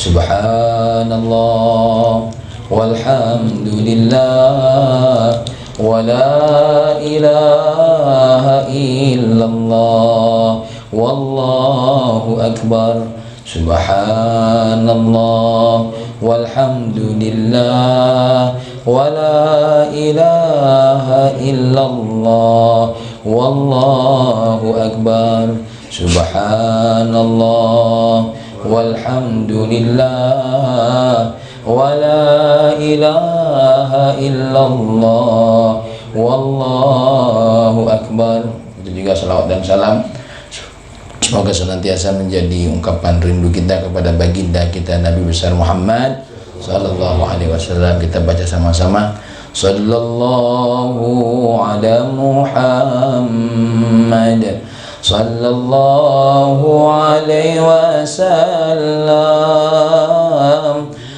Subhanallah walhamdulillah wa la ilaha illallah wallahu akbar. Subhanallah walhamdulillah wa la ilaha illallah wallahu akbar. Subhanallah walhamdulillah wa la ilaha illallah wallahu akbar. Itu juga salawat dan salam semoga senantiasa menjadi ungkapan rindu kita kepada baginda kita Nabi besar Muhammad sallallahu alaihi wasallam. Kita baca sama-sama. Sallallahu ala Muhammad sallallahu alaihi wasallam.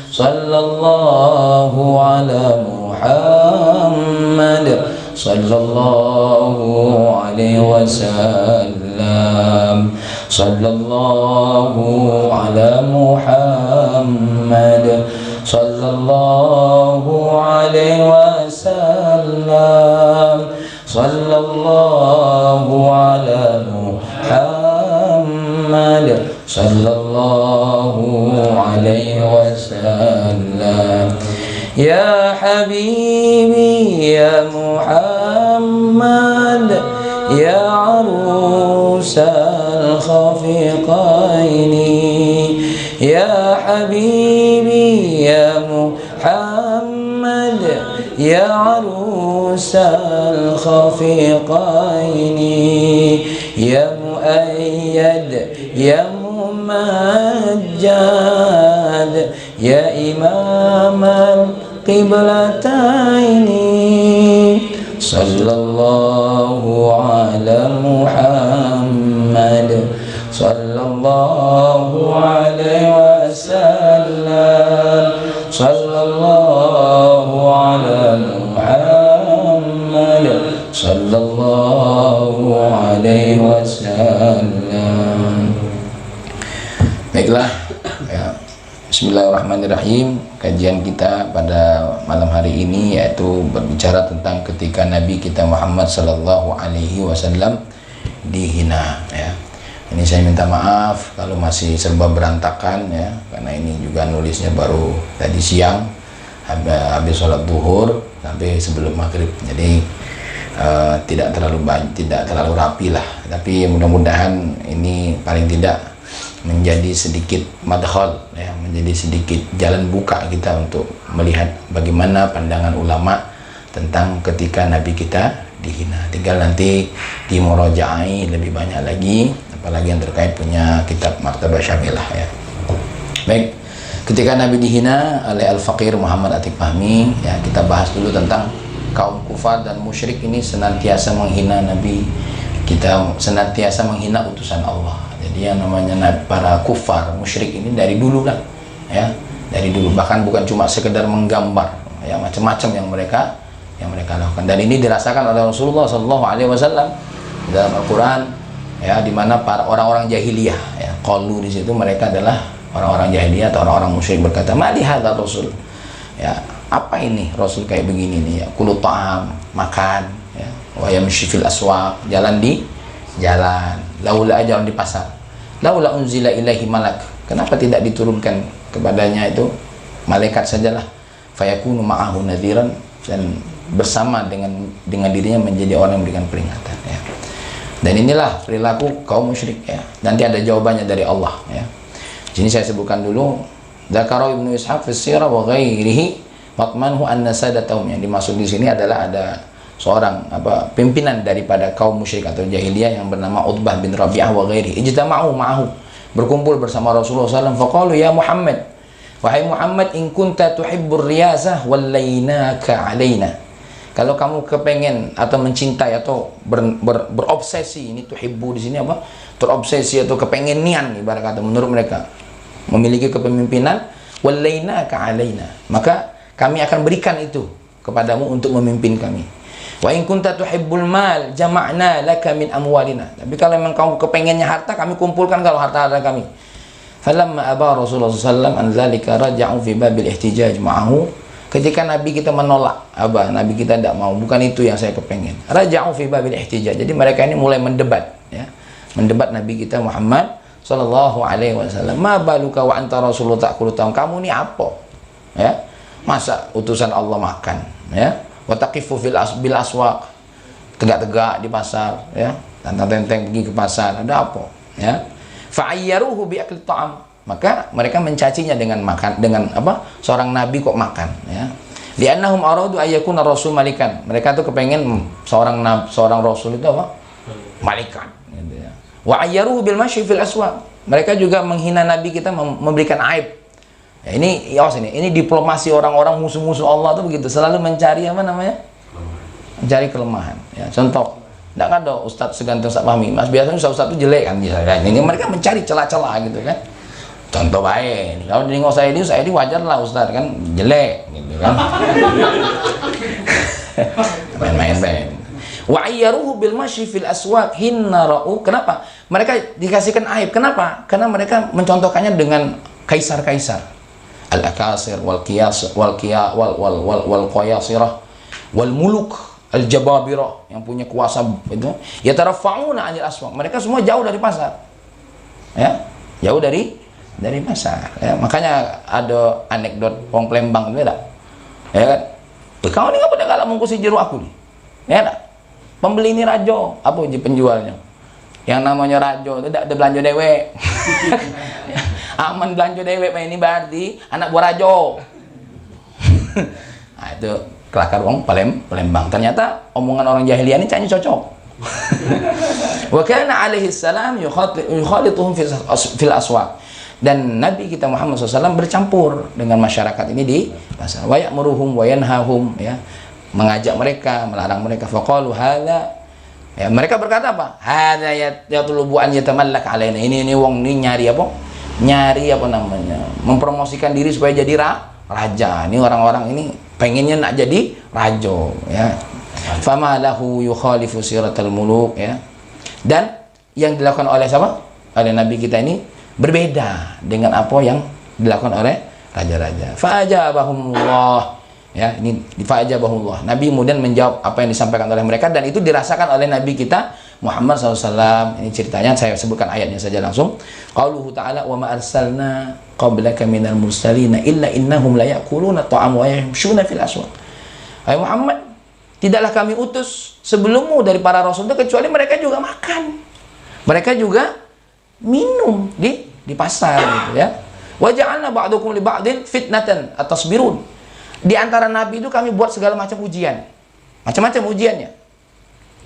Sallallahu ala Muhammad sallallahu alaihi wasallam. Sallallahu ala Muhammad sallallahu alaihi wasallam. Sallallahu ala Muhammad sallallahu alaihi wasallam. Ya Habibi ya Muhammad ya arusal khafiqaini. Ya Habibi ya Muhammad ya arusal khafiqaini. Ya muayyad ya mumajjad ya imamal qiblataini. Sallallahu ala Muhammad sallallahu alaihi wasallam. Sallallahu ala Muhammad sallallahu alaihi wasallam. Baiklah ya. Bismillahirrahmanirrahim. Kajian kita pada malam hari ini yaitu berbicara tentang ketika Nabi kita Muhammad sallallahu alaihi wasallam dihina ya. Ini saya minta maaf kalau masih serba berantakan ya, karena ini juga nulisnya baru tadi siang habis sholat duhur sampai sebelum maghrib. Jadi tidak terlalu rapi lah. Tapi mudah-mudahan ini paling tidak menjadi sedikit madkhal ya, menjadi sedikit jalan buka kita untuk melihat bagaimana pandangan ulama tentang ketika Nabi kita dihina. Tinggal nanti dimurajaai lebih banyak lagi, apalagi yang terkait punya kitab Maktabah Syamilah ya. Baik, ketika Nabi dihina oleh Al-Faqir Muhammad Atiq Fahmi ya, kita bahas dulu tentang kaum kufar dan musyrik ini senantiasa menghina Nabi kita, senantiasa menghina utusan Allah. Jadi yang namanya para kufar musyrik ini dari dulu lah ya, dari dulu, bahkan bukan cuma sekedar menggambar ya, macam-macam yang mereka lakukan, dan ini dirasakan oleh Rasulullah SAW dalam Al-Quran ya, di mana para orang-orang jahiliyah ya, qalu di situ mereka adalah orang-orang jahiliyah atau orang-orang musyrik berkata, "Ma li hadzal rasul?" Ya, apa ini Rasul kayak begini nih ya, kulu ta'am, makan ya, wa yamshi fil aswaq, jalan di jalan, laula jalan di pasar, laula unzila ilaihi malak, kenapa tidak diturunkan kepadanya itu malaikat sajalah, fayakunu ma'ahu nadhiran, dan bersama dengan dirinya menjadi orang yang memberikan peringatan ya. Dan inilah perilaku kaum musyrik ya. Nanti ada jawabannya dari Allah ya. Sini saya sebutkan dulu, Dzakara Ibnu Ishaq fi sirah wa ghairihi matmanhu anna sadatahum, yang dimaksud di sini adalah ada seorang pimpinan daripada kaum musyrik atau jahiliyah yang bernama Utbah bin Rabi'ah wa ghairihi, ijtama'u ma'ahu, berkumpul bersama Rasulullah SAW. Faqalu ya Muhammad, wahai Muhammad, in kunta tuhibbur riyasah wallainaka alaina, kalau kamu kepengen atau mencintai atau berobsesi, ini tuhibbu di sini apa? Terobsesi atau kepengenian ibarat kata menurut mereka, memiliki kepemimpinan, wallainaka alaina, maka kami akan berikan itu kepadamu untuk memimpin kami. Wa in kunta tuhibbul mal jama'na laka min amwalina, tapi kalau memang kamu kepengennya harta, kami kumpulkan kalau harta kami. Falamma aba Rasulullah sallallahu an dzalika raja'u fi babil ihtijaj ma'ahu. Ketika Nabi kita menolak, Nabi kita tidak mau, bukan itu yang saya kepengen. Raja'u fi babil ihtijaj. Jadi mereka ini mulai mendebat, ya. Mendebat Nabi kita Muhammad sallallahu alaihi wasallam. Ma baluka wa anta rasulullah ta'kulu ta'am. Kamu ini apa? Ya. Masa utusan Allah makan, ya? Wa taqifu bil aswaq. Tegak-tegak di pasar, ya. Tantang-tenteng pergi ke pasar. Ada apa? Ya. Fa'ayyaruhu bi akli ta'am. Maka mereka mencacinya dengan makan, dengan apa? Seorang nabi kok makan, ya. Li'annahum aradu ayyakuna rasul malikan. Mereka tuh kepengen seorang rasul itu apa? Malikan, gitu ya. Wa ayyaruhu bil masyi fil aswaq. Mereka juga menghina nabi kita, memberikan aib. Ya, ini diplomasi orang-orang musuh-musuh Allah tuh begitu, selalu mencari apa namanya? Mencari kelemahan, ya. Contoh, tidak ada Ustadz segantung Ustadz Fahmi, Mas, biasanya Ustadz itu jelek kan, ini mereka mencari celah-celah gitu kan. Contoh baik, kalau di saya ini wajar lah Ustadz kan, jelek gitu kan. Main-main. Wa ayyaruhu bil masyi fil aswaq hinna ra'u. Kenapa? Mereka dikasihkan aib. Kenapa? Karena mereka mencontohkannya dengan kaisar-kaisar. Al-akasir wal qiyas wal qayasirah wal muluk al-jababirah yang punya kuasa itu, yatarafa'una 'anil aswaq. Mereka semua jauh dari pasar. Ya, jauh dari pasar. Ya, makanya ada anekdot wong Palembang itu ada. Ya kan? Kau ini ngapa dak mengkusi jeruk aku nih? Ya tak? Pembeli ini rajo, apa uji penjualnya? Yang namanya rajo itu tidak ada belanja dewek. Aman belanja dewek ini berarti anak buah rajo. Nah, itu kelakar wong Palembang. Ternyata omongan orang jahiliyah ini kayaknya cocok. Wa kana alaihi salam yukhalituhum fil aswaq. Dan Nabi kita Muhammad SAW bercampur dengan masyarakat ini di pasar. Wa ya'muruhum wa yanhahum, ya. Mengajak mereka, melarang mereka. Faqalu hadza, ya, mereka berkata apa? Hadza yatlubu an yatamallak alaina. Ini wong ini nyari apa? Nyari apa namanya? Mempromosikan diri supaya jadi raja. Ini orang-orang ini pengennya nak jadi rajo, ya. Fama lahu yukhalifu siratal muluk, ya. Dan yang dilakukan oleh siapa? Oleh Nabi kita ini berbeda dengan apa yang dilakukan oleh raja-raja. Fa'ajabahumullah, ya, ini fa'ajabahumullah. Nabi kemudian menjawab apa yang disampaikan oleh mereka, dan itu dirasakan oleh Nabi kita Muhammad SAW. Ini ceritanya, saya sebutkan ayatnya saja langsung. Qauluhu ta'ala wa ma arsalna qablaka minal mursalina illa innahum la ya'kuluna ta'am wa yamshuna fil aswaq. Hai Muhammad, tidaklah kami utus sebelummu dari para rasul kecuali mereka juga makan. Mereka juga minum di pasar, gitu ya. Wa ja'alna ba'dukum li ba'din fitnatan atasbirun. Di antara nabi itu kami buat segala macam ujian. Macam-macam ujiannya.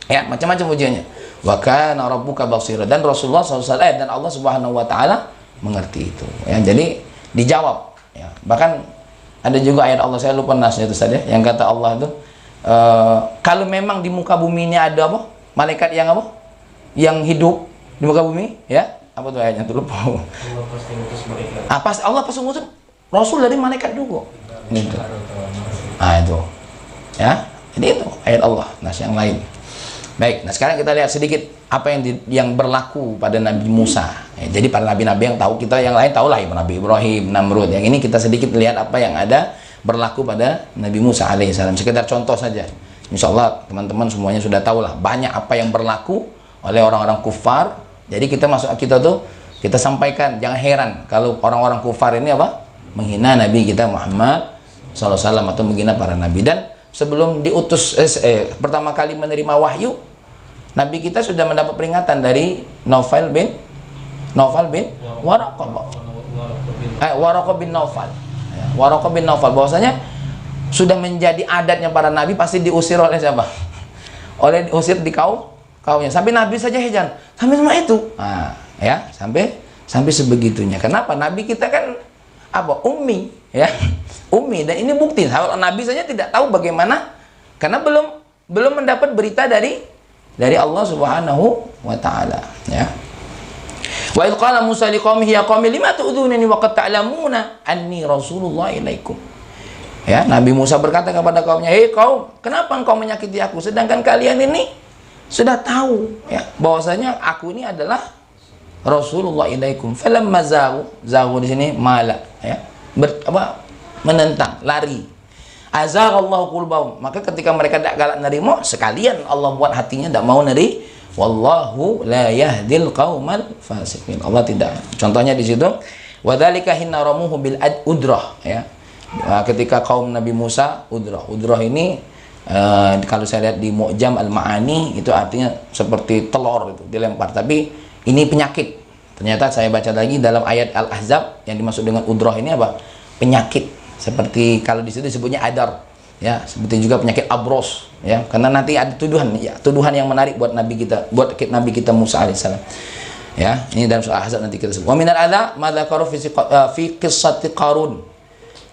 Ya, macam-macam ujiannya. Wa kana rabbuka basira, dan Rasulullah SAW dan Allah Subhanahu wa taala mengerti itu. Ya, jadi dijawab, ya. Bahkan ada juga ayat Allah, saya lupa nasnya itu saja, yang kata Allah itu, kalau memang di muka bumi ini ada apa? Malaikat yang apa? Yang hidup di muka bumi, ya. Apa tuh ayatnya, tuh lupa. Allah pasti ngutus malaikat. Allah pasti ngutus Rasul dari malaikat juga. Itu. Ah, itu. Ya. Jadi itu ayat Allah. Nas yang lain. Baik, nah sekarang kita lihat sedikit apa yang berlaku pada Nabi Musa. Ya, jadi para nabi-nabi yang tahu, kita yang lain tahu lah, Nabi Ibrahim, Namrud. Yang ini kita sedikit lihat apa yang ada berlaku pada Nabi Musa alaihissalam. Sekedar contoh saja. Insya Allah teman-teman semuanya sudah tahu lah banyak apa yang berlaku oleh orang-orang kufar. Jadi kita kita sampaikan, jangan heran kalau orang-orang kufar ini apa? Menghina Nabi kita Muhammad SAW atau menghina para nabi. Dan sebelum diutus pertama kali menerima wahyu, Nabi kita sudah mendapat peringatan dari Naufal bin Waraqah bin Naufal. Waraqah bin Naufal bahwasanya sudah menjadi adatnya para nabi pasti diusir oleh siapa? Diusir di kaumnya. Sampai Nabi saja hejan. Sampai sama itu. Nah, ya, sampai sebegitunya. Kenapa? Nabi kita kan apa? Ummi, ya. Ummi, dan ini bukti. Kalau Nabi saja tidak tahu bagaimana, karena belum mendapat berita dari Allah Subhanahu wa taala, ya. Wa idh qala Musa liqaumihi ya qaumi lima tu'dzunani wa qad ta'lamuna anni rasulullah ilaikum. Ya, Nabi Musa berkata kepada kaumnya, "Hei kaum, kenapa engkau menyakiti aku sedangkan kalian ini sudah tahu, ya, bahwasanya aku ini adalah Rasulullah ilaikum falamma zaghu di sini mala ya, menentang, lari. Azaghallahu qulubahum, maka ketika mereka tidak galak nerima, sekalian Allah buat hatinya tidak mau neri. Wallahu la yahdil qaumal fasiqin. Allah tidak. Contohnya di situ, wadzalika hinna ramuhu bil udrah ya. Ketika kaum Nabi Musa udrah ini kalau saya lihat di Mu'jam al-Ma'ani itu artinya seperti telur itu dilempar, tapi ini penyakit. Ternyata saya baca lagi dalam ayat Al-Ahzab yang dimaksud dengan udrah ini apa? Penyakit. Seperti kalau di situ disebutnya adar ya, seperti juga penyakit abros ya, karena nanti ada tuduhan ya, tuduhan yang menarik buat nabi kita Musa alaihissalam ya. Ini dalam surah Ahzab nanti kita sebut. Wa minal adza ma dzakaru fi qissati Qarun,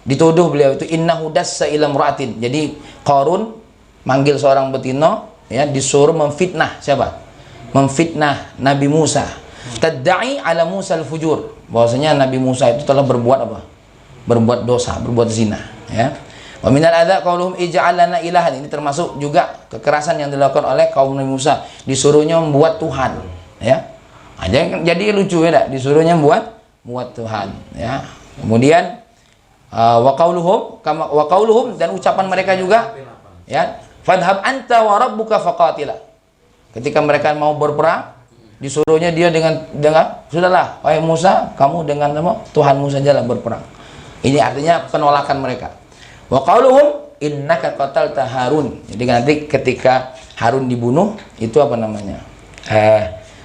dituduh beliau itu innahu dassa ila imra'atin. Jadi Qarun manggil seorang betina ya, disuruh memfitnah siapa? Memfitnah Nabi Musa. Tadda'i ala Musa al-fujur, bahwasanya Nabi Musa itu telah berbuat apa? Berbuat dosa, berbuat zina ya. Wa minal adza qauluhum ij'al lana ilahan, ini termasuk juga kekerasan yang dilakukan oleh kaum Nabi Musa, disuruhnya membuat Tuhan ya. Jadi lucu ya, disuruhnya buat Tuhan ya. Kemudian wa qauluhum dan ucapan mereka juga ya, fadhhab anta wa rabbuka faqatila. Ketika mereka mau berperang, disuruhnya dia dengan sudahlah wahai Musa, kamu dengan Tuhanmu sajalah berperang. Ini artinya penolakan mereka. Wa qauluhum innaka qatalta Harun. Jadi nanti ketika Harun dibunuh itu apa namanya?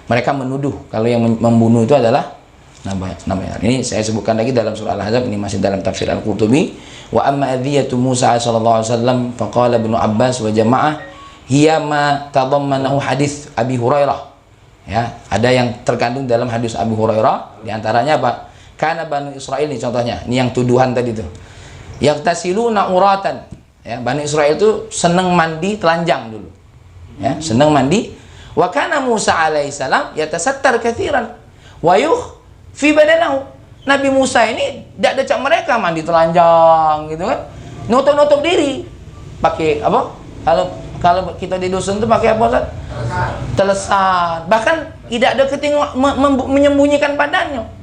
Mereka menuduh kalau yang membunuh itu adalah namanya. Ini saya sebutkan lagi dalam surah Al-Ahzab, ini masih dalam tafsir Al-Qurtubi. Wa amma adhiyatu Musa sallallahu alaihi wasallam faqala Ibnu Abbas wa jamaah hiya ma tadammanahu hadis Abi Hurairah. Ya, ada yang terkandung dalam hadis Abi Hurairah, di antaranya apa? Karena Bani Israel ini contohnya, ini yang tuduhan tadi tuh. Yaktasiluna uratan. Ya, Bani Israel itu senang mandi telanjang dulu. Ya, senang mandi. Wa kana Musa alaihissalam yatasattar katsiran wa fi badanahu. Nabi Musa ini tidak decak mereka mandi telanjang gitu kan. Nutup-nutup diri. Pakai apa? Kalau kita di dusun itu pakai apa, Ustaz? Telesan. Bahkan tidak ada ketinggalan menyembunyikan badannya.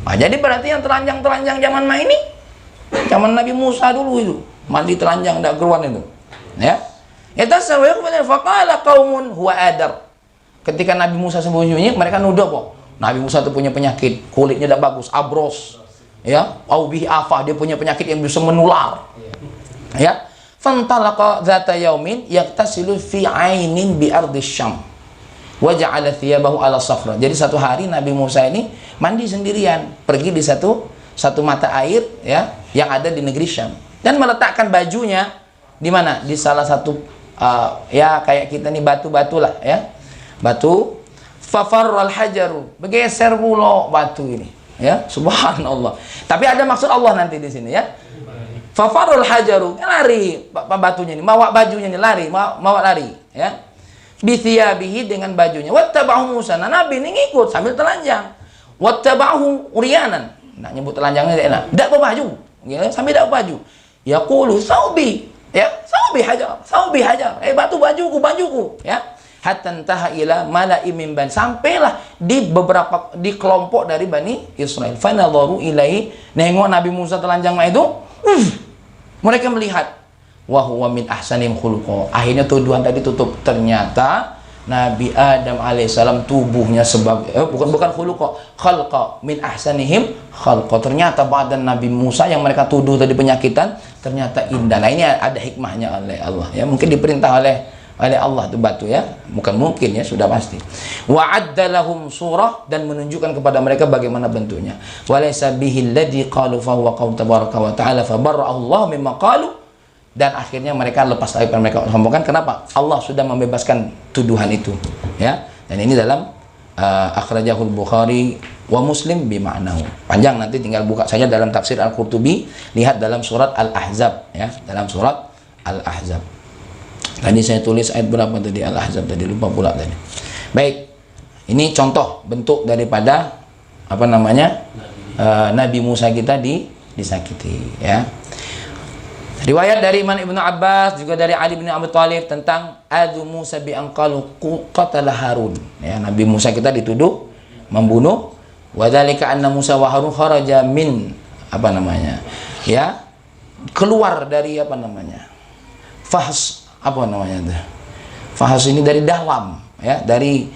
Nah, jadi berarti yang telanjang-telanjang zaman ini, zaman Nabi Musa dulu itu, mandi telanjang tidak keruan itu. Ya. Yatasawwaqu faqala qaumun huwa adar. Ketika Nabi Musa sembunyi, mereka nuduh kok. Nabi Musa itu punya penyakit, kulitnya tidak bagus, abros. Ya, au bihi afah, dia punya penyakit yang bisa menular. Ya. Fantalaqa dzata yaumin yaktasilu fi ainin bi ardi Syam. Wa ja'ala thiyabahu ala safra. Jadi satu hari Nabi Musa ini mandi sendirian, pergi di satu mata air ya yang ada di negeri Syam, dan meletakkan bajunya di mana? Di salah satu ya kayak kita nih batu-batu lah ya. Batu fafarral hajaru, bergeser pula batu ini ya. Subhanallah. Tapi ada maksud Allah nanti di sini ya. Fafarral hajaru, lari batunya ini, bawa bajunya ini lari, bawa lari ya. Bithiyabihi, dengan bajunya. Wattaba'hu Musa, nah Nabi ini ngikut sambil telanjang. Wattaba'hu uriyanan, nak nyebut telanjangnya tidak enak, tidak berbaju ya, sambil tidak berbaju. Yaqulu saubi ya, saubi hajar, batu bajuku ya. Hatta intaha ila mala'i min ban, sampailah di kelompok dari Bani Israel. Fa nadharu ilaihi, nengok Nabi Musa telanjang itu, mereka melihat. Wa huwa min ahsanim khuluqa. Akhirnya tuduhan tadi tutup. Ternyata Nabi Adam alaihissalam tubuhnya bukan khuluqa, khalqa, min ahsanihim khalqa. Ternyata badan Nabi Musa yang mereka tuduh tadi penyakitan ternyata indah. Nah, ini ada hikmahnya oleh Allah ya. Mungkin diperintah oleh Allah itu batu ya. Bukan mungkin ya, sudah pasti. Wa addalahum surah, dan menunjukkan kepada mereka bagaimana bentuknya. Wa laysa bihi alladhi qalu fa huwa qaul tabaraka wa ta'ala fa barra'ahu Allah mimma qalu. Dan akhirnya mereka lepas dari mereka sombongkan. Kenapa? Allah sudah membebaskan tuduhan itu ya. Dan ini dalam akhrajahul Bukhari wa Muslim bima'nahu. Panjang, nanti tinggal buka saja dalam tafsir Al-Qurtubi, lihat dalam surat Al-Ahzab ya, dalam surat Al-Ahzab. Tadi saya tulis ayat berapa tadi Al-Ahzab tadi, lupa pula tadi. Baik. Ini contoh bentuk daripada apa namanya? Nabi Musa kita disakiti ya. Riwayat dari Imam Ibnu Abbas juga dari Ali bin Abi Thalib tentang adu Musa bi anqalu qatala Harun. Ya, Nabi Musa kita dituduh membunuh. Wadzalika anna Musa wa Harun kharaja min ya, keluar dari fahs fahs ini dari dalam ya, dari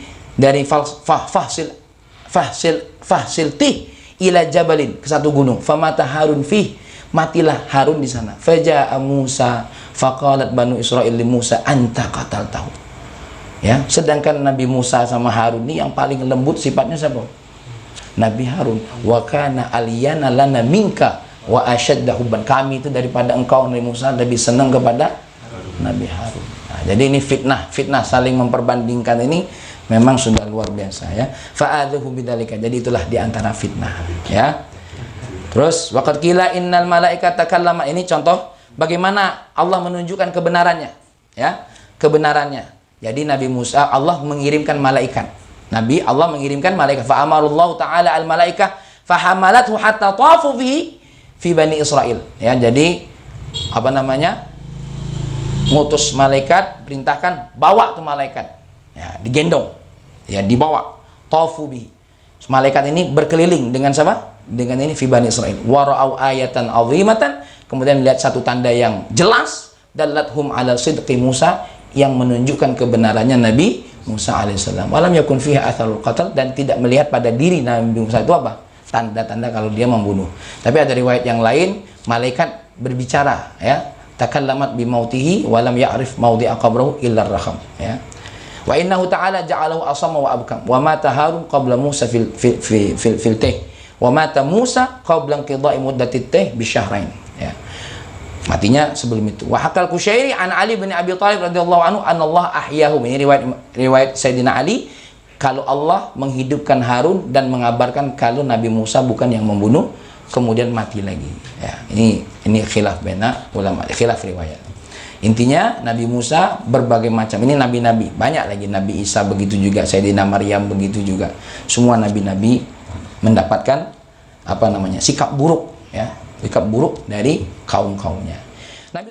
fahsil tih ila jabalin, ke satu gunung. Famata Harun fih, matilah Harun di sana. Faja'a Musa faqalat banu Israil li Musa anta qataltahu. Ya, sedangkan Nabi Musa sama Harun ini yang paling lembut sifatnya siapa? Nabi Harun. Wa kana aliyana lana minka wa asyadda hubban. Kami itu daripada engkau Nabi Musa lebih senang kepada Nabi Harun. Nah, jadi ini fitnah saling memperbandingkan ini memang sudah luar biasa ya. Fa'adzuhu bidzalika. Jadi itulah di antara fitnah ya. Terus waqad qila innal malaikata takallama. Ini contoh bagaimana Allah menunjukkan kebenarannya ya, kebenarannya. Jadi Nabi Musa, Allah mengirimkan malaikat. Allah mengirimkan malaikat. Fa amarallahu ta'ala al malaikah fahamalathu hatta tafu fi bani Israil. Ya, jadi ngutus malaikat, perintahkan bawa tuh malaikat. Ya, digendong. Ya, dibawa. Tafu bihi. Malaikat ini berkeliling dengan siapa? Dengan ini fi bani Israil. Wa ra'au ayatan 'azimatan. Kemudian lihat satu tanda yang jelas, dallathum ala sidqi Musa, yang menunjukkan kebenarannya Nabi Musa alaihissalam. Walam yakun fiha atharul qatl, dan tidak melihat pada diri Nabi Musa itu apa? Tanda-tanda kalau dia membunuh. Tapi ada riwayat yang lain, malaikat berbicara ya, takallamat bi mautihi walam ya'rif maudhi'a qabrihi illa ar-raham ya. Wa innahu ta'ala ja'alahu asamma wa abkam wa mata Harun qabla Musa fil tih wa mata Musa qabla inqidha'i muddatit tih bi syahrain ya. Matinya sebelum itu. Wa hakal Kusyairi an Ali bin Abi Thalib radhiyallahu anhu anallah ahyahum. Ini riwayat Sayyidina Ali, kalau Allah menghidupkan Harun dan mengabarkan kalau Nabi Musa bukan yang membunuh, kemudian mati lagi. Ya, ini khilaf bena ulama, khilaf riwayat. Intinya Nabi Musa berbagai macam, ini nabi-nabi, banyak lagi, Nabi Isa begitu juga, Sayyidina Maryam begitu juga. Semua nabi-nabi mendapatkan sikap buruk ya, sikap buruk dari kaum-kaumnya. Nabi